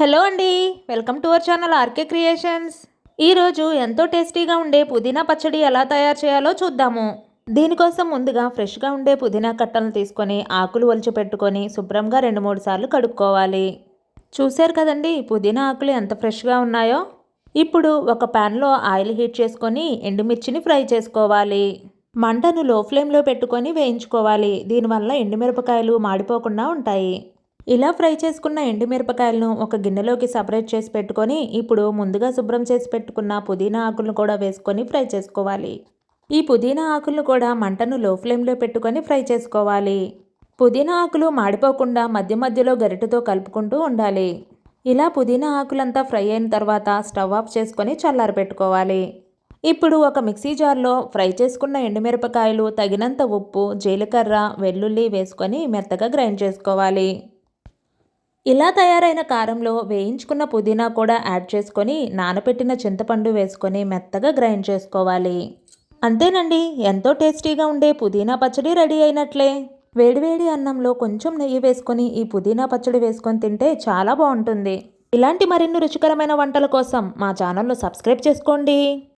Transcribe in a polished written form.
Hello అండి, welcome to our channel RK creations. ఈరోజు ఎంతో టేస్టీగా ఉండే పుదీనా పచ్చడి ఎలా తయారు చేయాలో చూద్దాము. దీనికోసం ముందుగా ఫ్రెష్గా ఉండే పుదీనా కట్టలను తీసుకొని ఆకులు ఒలిచి పెట్టుకొని శుభ్రంగా 2-3 సార్లు కడుక్కోవాలి. చూశారు కదండి పుదీనా ఆకులు ఎంత ఫ్రెష్గా ఉన్నాయో. ఇప్పుడు ఒక ప్యాన్లో ఆయిల్ హీట్ చేసుకొని ఎండుమిర్చిని ఫ్రై చేసుకోవాలి. మంటను లో ఫ్లేమ్లో పెట్టుకొని వేయించుకోవాలి. దీనివల్ల ఎండుమిరపకాయలు మాడిపోకుండా ఉంటాయి. ఇలా ఫ్రై చేసుకున్న ఎండుమిరపకాయలను ఒక గిన్నెలోకి సపరేట్ చేసి పెట్టుకొని ఇప్పుడు ముందుగా శుభ్రం చేసి పెట్టుకున్న పుదీనా ఆకులను కూడా వేసుకొని ఫ్రై చేసుకోవాలి. ఈ పుదీనా ఆకులను కూడా మంటను లో ఫ్లేమ్లో పెట్టుకొని ఫ్రై చేసుకోవాలి. పుదీనా ఆకులు మాడిపోకుండా మధ్య మధ్యలో గరిటెతో కలుపుకుంటూ ఉండాలి. ఇలా పుదీనా ఆకులంతా ఫ్రై అయిన తర్వాత స్టవ్ ఆఫ్ చేసుకొని చల్లారబెట్టుకోవాలి. ఇప్పుడు ఒక మిక్సీ జార్లో ఫ్రై చేసుకున్న ఎండుమిరపకాయలు, తగినంత ఉప్పు, జీలకర్ర, వెల్లుల్లి వేసుకొని మెత్తగా గ్రైండ్ చేసుకోవాలి. ఇలా తయారైన కారంలో వేయించుకున్న పుదీనా కూడా యాడ్ చేసుకొని నానబెట్టిన చింతపండు వేసుకొని మెత్తగా గ్రైండ్ చేసుకోవాలి. అంతేనండి, ఎంతో టేస్టీగా ఉండే పుదీనా పచ్చడి రెడీ అయినట్లే. వేడివేడి అన్నంలో కొంచెం నెయ్యి వేసుకొని ఈ పుదీనా పచ్చడి వేసుకొని తింటే చాలా బాగుంటుంది. ఇలాంటి మరిన్ని రుచికరమైన వంటల కోసం మా ఛానల్ను సబ్స్క్రైబ్ చేసుకోండి.